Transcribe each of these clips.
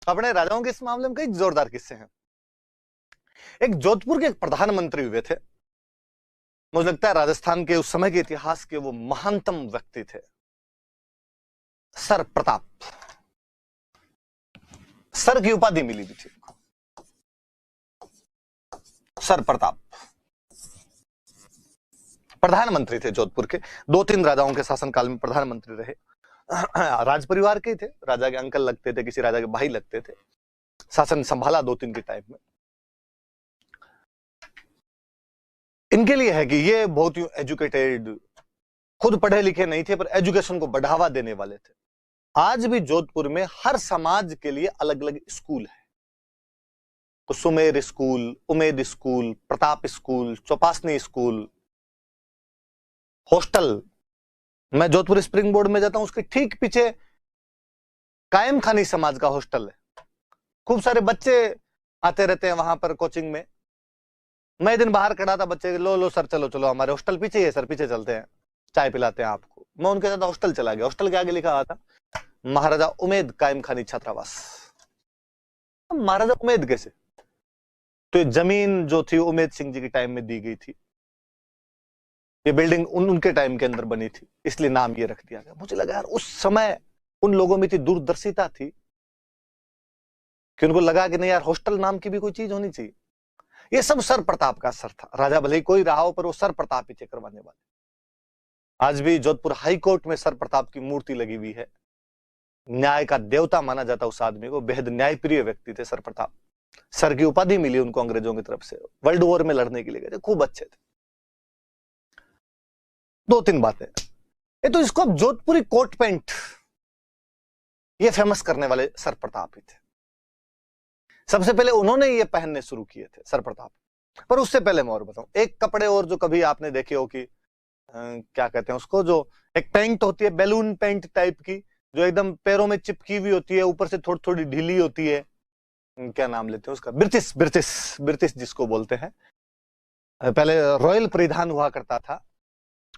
अपने राजाओं के इस मामले में कई जोरदार किस्से हैं। एक जोधपुर के एक प्रधानमंत्री हुए थे, मुझे लगता है राजस्थान के उस समय के इतिहास के वो महानतम व्यक्ति थे, सर प्रताप। सर की उपाधि मिली भी थी, सर प्रताप प्रधानमंत्री थे जोधपुर के। 2-3 राजाओं के शासनकाल में प्रधानमंत्री रहे। राज परिवार के थे, राजा के अंकल लगते थे, किसी राजा के भाई लगते थे। शासन संभाला 2-3 के टाइम में। इनके लिए है कि ये बहुत ही एजुकेटेड, खुद पढ़े लिखे नहीं थे पर एजुकेशन को बढ़ावा देने वाले थे। आज भी जोधपुर में हर समाज के लिए अलग अलग स्कूल है। तो Sumer school, Umed school, Pratap school, Chopasni school, hostel. मैं जोधपुर स्प्रिंग बोर्ड में जाता हूं, उसके ठीक पीछे कायम खानी समाज का हॉस्टल है। खूब सारे बच्चे आते रहते हैं वहां पर कोचिंग में। मैं एक दिन बाहर खड़ा था, बच्चे लो सर चलो चलो हमारे हॉस्टल पीछे ही है सर, पीछे चलते हैं, चाय पिलाते हैं आपको। मैं उनके साथ हॉस्टल चला गया। हॉस्टल के आगे लिखा हुआ था महाराजा उमेद कायम खानी छात्रावास। महाराजा उमेद कैसे? तो ये जमीन जो थी उमेद सिंह जी के टाइम में दी गई थी, ये बिल्डिंग उनके टाइम के अंदर बनी थी, इसलिए नाम ये रख दिया गया। मुझे लगा यार उस समय उन लोगों में इतनी दूरदर्शिता थी कि उनको लगा कि नहीं यार हॉस्टल नाम की भी कोई चीज होनी चाहिए। ये सब सर प्रताप का असर था। राजा भले ही कोई रहा हो पर वो सर प्रताप ही थे करवाने वाले। आज भी जोधपुर हाई कोर्ट में सर प्रताप की मूर्ति लगी हुई है। न्याय का देवता माना जाता उस आदमी को, बेहद न्यायप्रिय व्यक्ति थे सर प्रताप। सर की उपाधि मिली उनको अंग्रेजों की तरफ से, वर्ल्ड वॉर में लड़ने के लिए गए थे, खूब अच्छे थे। 2-3 बातें ये तो, इसको अब जोधपुरी कोट पैंट ये फेमस करने वाले सर प्रताप ही थे। सबसे पहले उन्होंने ये पहनने शुरू किए थे सर प्रताप। पर उससे पहले मैं और बताऊं एक कपड़े और जो कभी आपने देखे हो कि क्या कहते हैं उसको, जो एक पैंट होती है बैलून पैंट टाइप की, जो एकदम पैरों में चिपकी हुई होती है, ऊपर से थोड़ी थोड़ी ढीली होती है, क्या नाम लेते हैं उसका, ब्रिटिश ब्रिटिश ब्रिटिश जिसको बोलते हैं। पहले रॉयल परिधान हुआ करता था।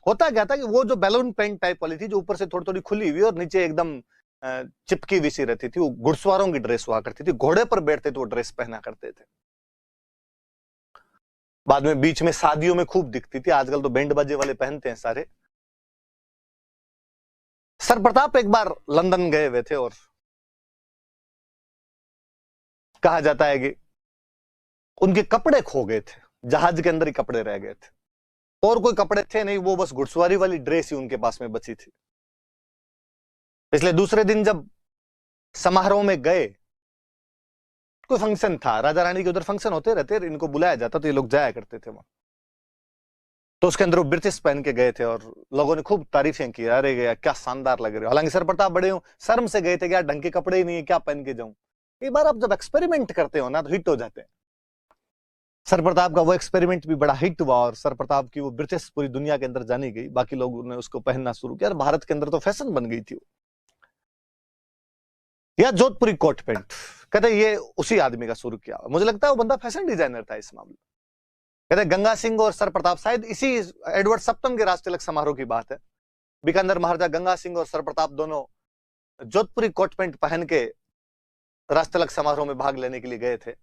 होता क्या था कि वो जो बैलून पैंट टाइप वाली थी, जो ऊपर से थोड़ी थोड़ी खुली हुई और नीचे एकदम चिपकी हुई सी रहती थी, वो घुड़सवारों की ड्रेस हुआ करती थी। घोड़े पर बैठते थे वो ड्रेस पहना करते थे। बाद में बीच में शादियों में खूब दिखती थी, आजकल तो बैंड बाजे वाले पहनते हैं सारे। सर प्रताप एक बार लंदन गए हुए थे और कहा जाता है कि उनके कपड़े खो गए थे, जहाज के अंदर ही कपड़े रह गए थे और कोई कपड़े थे नहीं, वो बस घुड़सवारी वाली ड्रेस ही उनके पास में बची थी। इसलिए दूसरे दिन जब समारोह में गए, कोई फंक्शन था, राजा रानी के उधर फंक्शन होते रहते, इनको बुलाया जाता तो ये लोग जाया करते थे वहां। तो उसके अंदर वो ब्रिटिश पहन के गए थे और लोगों ने खूब तारीफें की, अरे गया क्या शानदार लग रहे हो। हालांकि सर प्रताप बड़े हो शर्म से गए थे, क्या ढंग के कपड़े ही नहीं है, क्या पहन के जाऊं। एक बार आप जब एक्सपेरिमेंट करते हो ना तो हिट हो जाते हैं। सर प्रताप का वो एक्सपेरिमेंट भी बड़ा हिट हुआ और सर प्रताप की वो ब्रिटिश पूरी दुनिया के अंदर जानी गई। बाकी लोगों ने उसको पहनना शुरू किया और भारत के अंदर तो फैशन बन गई थी वो। या जोधपुरी कोट पैंट, कहते ये उसी आदमी का शुरू किया। मुझे लगता है वो बंदा फैशन डिजाइनर था इस मामले। कहते गंगा सिंह और सर प्रताप, शायद इसी एडवर्ड सप्तम के राष्ट्रतिलक समारोह की बात है, बीकानेर महाराजा गंगा सिंह और सर प्रताप दोनों जोधपुरी कोट पैंट पहन के राष्ट्रतिलक समारोह में भाग लेने के लिए गए थे।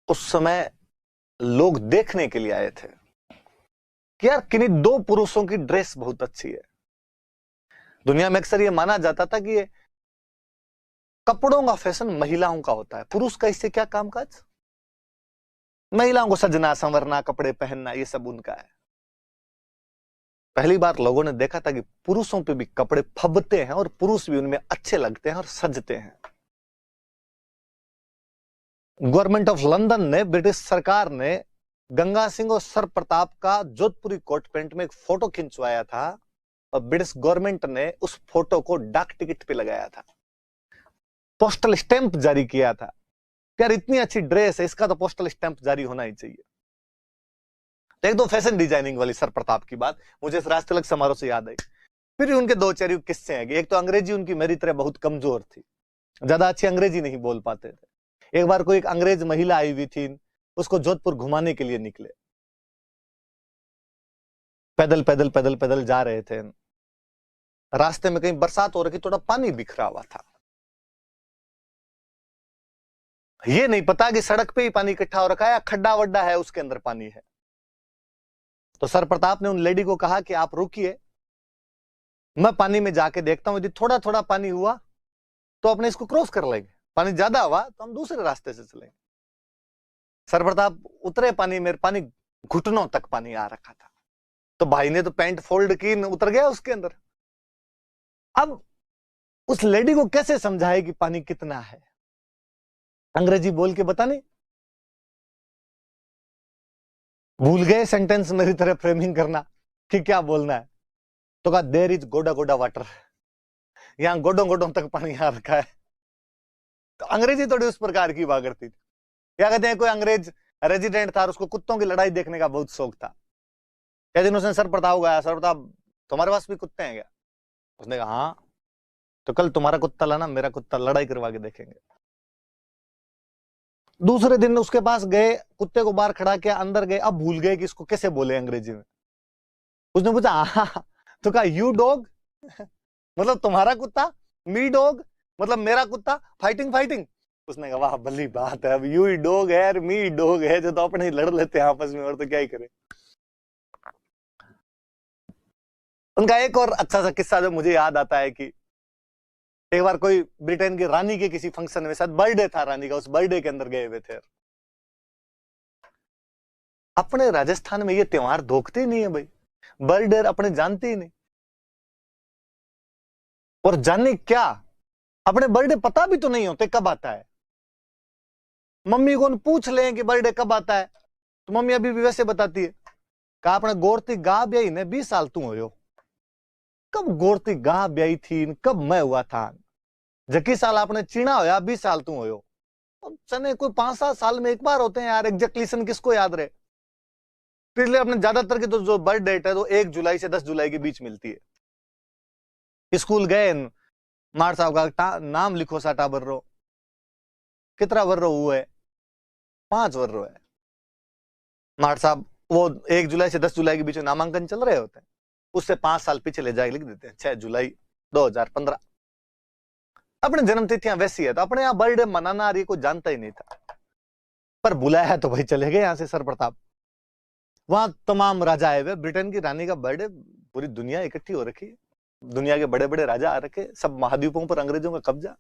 उस समय लोग देखने के लिए आए थे कि यार किन्हीं 2 पुरुषों की ड्रेस बहुत अच्छी है। दुनिया में अक्सर ये माना जाता था कि ये कपड़ों का फैशन महिलाओं का होता है, पुरुष का इससे क्या कामकाज। महिलाओं को सजना संवरना, कपड़े पहनना, ये सब उनका है। पहली बार लोगों ने देखा था कि पुरुषों पे भी कपड़े फबते हैं और पुरुष भी उनमें अच्छे लगते हैं और सजते हैं। गवर्नमेंट ऑफ लंदन ने, ब्रिटिश सरकार ने गंगा सिंह और सर प्रताप का जोधपुरी कोट पैंट में एक फोटो खिंचवाया था और ब्रिटिश गवर्नमेंट ने उस फोटो को डाक टिकट पे लगाया था, पोस्टल स्टैंप जारी किया था। यार इतनी अच्छी ड्रेस है, इसका तो पोस्टल स्टैंप जारी होना ही चाहिए। एक दो फैशन डिजाइनिंग वाली सर प्रताप की बात मुझे इस राष्ट्रतिलक समारोह से याद आई। फिर उनके 2-4 किस्से हैं। एक तो अंग्रेजी उनकी मेरी तरह बहुत कमजोर थी, ज्यादा अच्छी अंग्रेजी नहीं बोल पाते थे। एक बार कोई एक अंग्रेज महिला आई हुई थी, उसको जोधपुर घुमाने के लिए निकले, पैदल पैदल पैदल पैदल जा रहे थे। रास्ते में कहीं बरसात हो रही, थोड़ा पानी बिखरा हुआ था। ये नहीं पता कि सड़क पे ही पानी इकट्ठा हो रखा है या खड्डा वड्डा है उसके अंदर पानी है। तो सर प्रताप ने उन लेडी को कहा कि आप रुकिए, मैं पानी में जाके देखता हूं, यदि थोड़ा थोड़ा पानी हुआ तो अपने इसको क्रॉस कर लेंगे, पानी ज्यादा हुआ तो हम दूसरे रास्ते से चलेंगे। सर प्रताप उतरे पानी में, पानी घुटनों तक पानी आ रखा था। तो भाई ने तो पैंट फोल्ड की, उतर गया उसके अंदर। अब उस लेडी को कैसे समझाए कि पानी कितना है? अंग्रेजी बोल के बता नहीं, भूल गए सेंटेंस मेरी तरह फ्रेमिंग करना कि क्या बोलना है। तो कहा देयर इज गोडा गोडा वाटर, यहां गोडों गोडों तक पानी आ रखा है। तो अंग्रेजी थोड़ी उस प्रकार की हुआ करती थी। क्या कहते हैं, कोई अंग्रेज रेजिडेंट था, उसको कुत्तों की लड़ाई देखने का बहुत शौक था। क्या दिन उसने सर प्रताप गया, सर प्रताप तुम्हारे पास भी कुत्ते हैं क्या? उसने कहा हाँ। तो कल तुम्हारा कुत्ता लाना, मेरा कुत्ता लड़ाई करवा के देखेंगे। दूसरे दिन उसके पास गए, कुत्ते को बाहर खड़ा किया, अंदर गए। अब भूल गए कि इसको कैसे बोले अंग्रेजी में। उसने पूछा हाँ, तो कहा यू डॉग मतलब तुम्हारा कुत्ता, मी डॉग मतलब मेरा कुत्ता, फाइटिंग फाइटिंग। उसने कहा वाह भली बात है, अब यू ही डॉग है और मी डॉग है, जो तो अपने ही लड़ लेते हैं आपस में, और तो क्या ही करें। उनका एक और अच्छा सा किस्सा जो मुझे याद आता है कि एक बार कोई ब्रिटेन की रानी के किसी फंक्शन में, शायद बर्थडे था रानी का, उस बर्थडे के अंदर गए हुए थे। अपने राजस्थान में ये त्योहार धोखते ही नहीं है भाई, बर्थडे अपने जानते ही नहीं। और जाने क्या, अपने बर्थडे पता भी तो नहीं होते कब आता है। मम्मी को पूछ लें कि बर्थडे कब आता है, तो मम्मी अभी भी वैसे बताती है, कहा अपने गोरती गा ब्याई ने 20 साल तू हो। कब गोरती गा ब्याई थी, कब मैं हुआ था? जकी साल आपने चीना होया 20 साल तू हो। चने कोई 5-7 साल में एक बार होते हैं यार, एग्जैक्टली सन किसको याद रहे। इसलिए अपने ज्यादातर की तो जो बर्थ डेट है तो 1 जुलाई से 10 जुलाई के बीच मिलती है। स्कूल गए, मार साहब का नाम लिखो, साटा बर्रो कितना वर्रो हुए, 5 वर्रो है। मार साहब वो 1 जुलाई से 10 जुलाई के बीच में नामांकन चल रहे होते हैं, उससे 5 साल पीछे ले जाके लिख देते हैं 6 जुलाई 2015। अपने जन्म तिथियां वैसी है, तो अपने यहाँ बर्थडे मनाना रही कोई जानता ही नहीं था। पर बुलाया है तो भाई चले गए यहाँ से सर प्रताप। वहां तमाम राजा आए हुए, ब्रिटेन की रानी का बर्थडे, पूरी दुनिया इकट्ठी हो रखी है, दुनिया के बड़े बड़े राजा आ रखे, सब महाद्वीपों पर अंग्रेजों का कब्जा,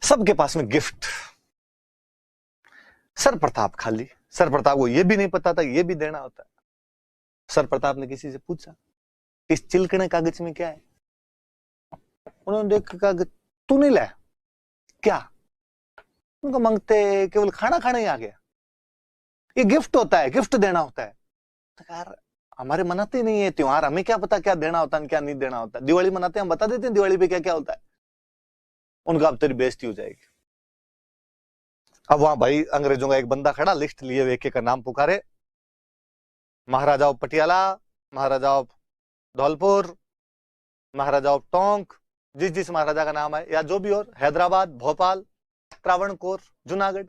सबके पास में गिफ्ट। सर प्रताप खाली, सर प्रताप को यह भी नहीं पता था ये भी देना होता है। सर प्रताप ने किसी से पूछा इस चिलकने कागज में क्या है? उन्होंने देख कागज, तू नहीं लाया क्या? उनको मांगते केवल खाना खाना ही आ गया, ये गिफ्ट होता है, गिफ्ट देना होता है। तो यार हमारे मनाते नहीं है त्योहार, हमें क्या पता क्या देना होता है क्या नहीं देना होता। दिवाली मनाते हैं, हम बता देते हैं दिवाली पे क्या क्या होता है। उनका अब तेरी बेइज्जती हो जाएगी। अब वहां भाई अंग्रेजों का एक बंदा खड़ा, लिस्ट लिए हुए एक एक का नाम पुकारे, maharaja of Patiala, maharaja of Dholpur, maharaja of Tonk, जिस जिस महाराजा का नाम है, या जो भी और, हैदराबाद, भोपाल, त्रावणकोर, जूनागढ़,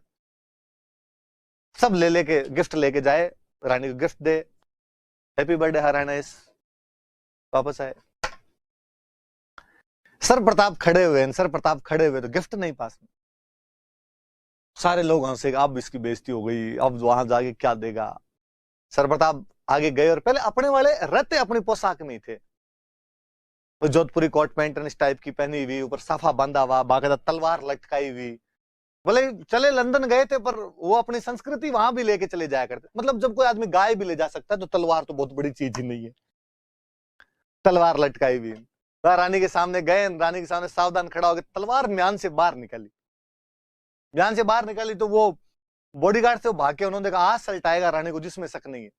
सब ले लेके गिफ्ट लेके जाए, रानी को गिफ्ट दे, हैप्पी बर्थडे हराइस, वापस आए। सर प्रताप खड़े हुए, सर प्रताप खड़े हुए तो गिफ्ट नहीं पास में। सारे लोग हंसे, अब इसकी बेइज्जती हो गई, अब वहां जाके क्या देगा। सर प्रताप आगे गए और पहले अपने वाले रहते अपनी पोशाक में ही थे, तो जोधपुरी कोट पैंट इस टाइप की पहनी हुई, ऊपर साफा बांधा हुआ, बाकायदा तलवार लटकाई हुई। बोले चले लंदन गए थे, पर वो अपनी संस्कृति वहां भी लेके चले जाया करते। मतलब जब कोई आदमी गाय भी ले जा सकता है तो तलवार तो बहुत बड़ी चीज ही नहीं है। तलवार लटकाई हुई, रानी के सामने गए, रानी के सामने सावधान खड़ा हो गया, तलवार म्यान से बाहर निकाली। म्यान से बाहर निकाली तो वो बॉडीगार्ड से भाग के उन्होंने कहा आज सल्टाएगा रानी को, जिसमें शक नहीं है।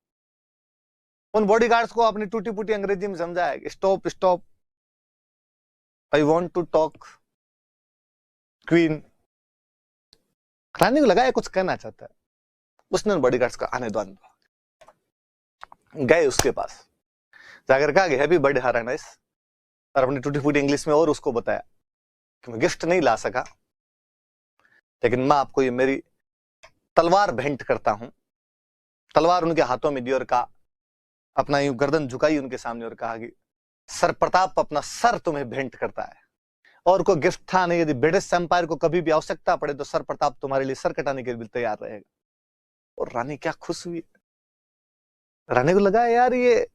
उन बॉडीगार्ड्स को अपनी टूटी फूटी अंग्रेजी में समझाया, stop stop, I want to talk queen. रानी को लगा है कुछ कहना चाहता है, उसने बॉडीगार्ड्स का आने दो, गए उसके पास, जाकर कहा हैप्पी बर्थडे हराइस, और अपनी टूटी फूटी इंग्लिश में और उसको बताया कि मैं गिफ्ट नहीं ला सका, लेकिन मैं आपको ये मेरी तलवार भेंट करता हूं। तलवार उनके हाथों में दी और कहा, अपना यूं गर्दन झुकाई उनके सामने और कहा कि सर प्रताप अपना सर तुम्हें भेंट करता है, और कोई गिफ्ट था नहीं। यदि ब्रिटिश एम्पायर को कभी भी आवश्यकता पड़े तो सर प्रताप तुम्हारे लिए सर कटाने के लिए तैयार रहेगा। और रानी क्या खुश हुई। रानी को लगा यार ये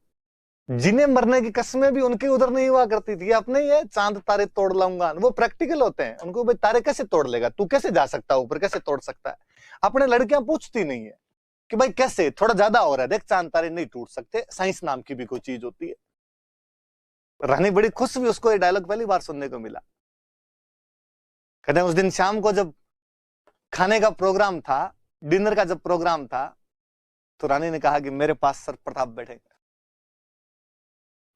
जीने मरने की कस्में भी उनके उधर नहीं हुआ करती थी, अपने ही है चांद तारे तोड़ लाऊंगा। वो प्रैक्टिकल होते हैं, उनको भाई तारे कैसे तोड़ लेगा तू, कैसे जा सकता है ऊपर, कैसे तोड़ सकता है। अपने लड़कियां पूछती नहीं है कि भाई कैसे, थोड़ा ज्यादा हो रहा है, देख चांद तारे नहीं टूट सकते, साइंस नाम की भी कोई चीज होती है। रानी बड़ी खुश हुई, उसको ये डायलॉग पहली बार सुनने को मिला। कहते हैं उस दिन शाम को जब खाने का प्रोग्राम था, डिनर का जब प्रोग्राम था, तो रानी ने कहा कि मेरे पास सर प्रताप बैठेगा।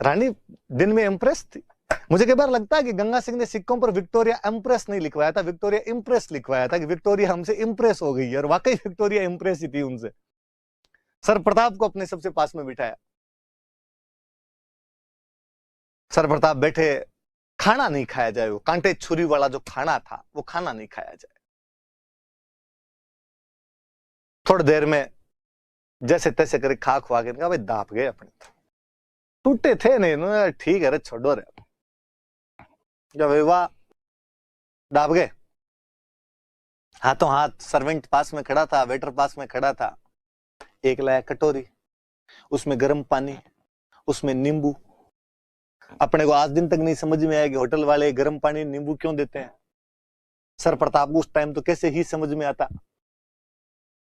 रानी दिन में इंप्रेस थी। मुझे कई बार लगता है कि गंगा सिंह ने सिक्कों पर विक्टोरिया इंप्रेस नहीं लिखवाया था, विक्टोरिया इंप्रेस लिखवाया था कि विक्टोरिया हमसे इंप्रेस हो गई है, और वाकई विक्टोरिया इंप्रेस ही थी उनसे। सर प्रताप को अपने सबसे पास में बिठाया। सर प्रताप बैठे, खाना नहीं खाया जाए, वो कांटे छुरी वाला जो खाना था वो खाना नहीं खाया जाए। थोड़ी देर में जैसे तैसे करके खा खुआ के कहा भाई दाप गए अपने, टूटे थे नहीं, ठीक है रे छोड़ो रे, जब वाह दाप गए। हाथों हाथ सर्वेंट पास में खड़ा था, वेटर पास में खड़ा था, एक लाया कटोरी, उसमें गर्म पानी, उसमें नींबू। अपने को आज दिन तक नहीं समझ में आया कि होटल वाले गर्म पानी नींबू क्यों देते हैं। सर प्रताप को उस टाइम तो कैसे ही समझ में आता।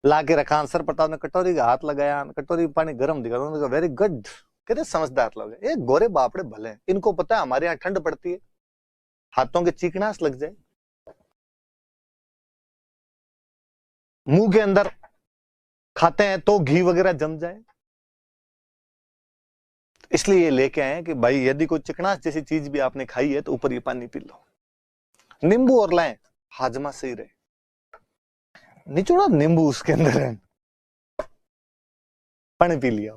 ला के रखा, सर प्रताप ने कटोरी का हाथ लगाया, कटोरी पानी गर्म दिखा, उन्होंने कहा वेरी गुड। कहते समझदार लोग हैं, ये गोरे बापड़े भले हैं, इनको पता है हमारे यहाँ ठंड पड़ती है, हाथों के चीकनास लग जाए, मुंह के अंदर खाते हैं तो घी वगैरह जम जाए, इसलिए ये लेके आए कि भाई यदि कोई चिकनास जैसी चीज भी आपने खाई है तो ऊपर ये पानी पी लो। नींबू और लाएं, हाजमा सही रहे। निचोड़ा नींबू उसके अंदर है, पानी पी लिया।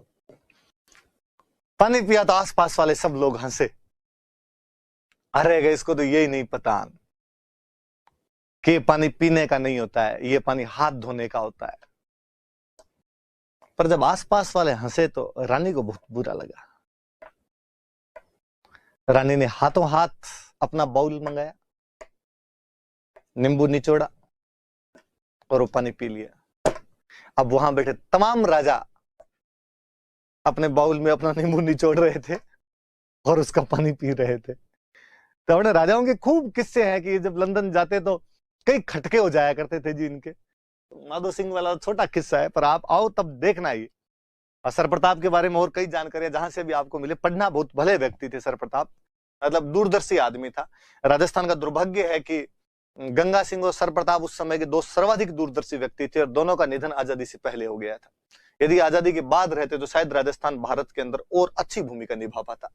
पानी पिया तो आसपास वाले सब लोग हंसे, अरे इसको तो यही नहीं पता कि ये पानी पीने का नहीं होता है, ये पानी हाथ धोने का होता है। पर जब आसपास वाले हंसे तो रानी को बहुत बुरा लगा। रानी ने हाथों हाथ अपना बाउल मंगाया, नींबू निचोड़ा और वो पानी पी लिया। अब वहां बैठे तमाम राजा अपने बाउल में अपना नींबू निचोड़ रहे थे और उसका पानी पी रहे थे। तो अपने राजाओं के खूब किस्से हैं कि जब लंदन जाते तो कई खटके हो जाया करते थे जी इनके। माधो सिंह वाला छोटा किस्सा है, पर आप आओ तब देखना ही। और सर प्रताप के बारे में और कई जानकारियां जहां से भी आपको मिले, पढ़ना। बहुत भले व्यक्ति थे सर प्रताप, मतलब दूरदर्शी आदमी था। राजस्थान का दुर्भाग्य है कि गंगा सिंह और सर प्रताप उस समय के दो सर्वाधिक दूरदर्शी व्यक्ति थे, और दोनों का निधन आजादी से पहले हो गया था। यदि आजादी के बाद रहते तो शायद राजस्थान भारत के अंदर और अच्छी भूमिका निभा पाता।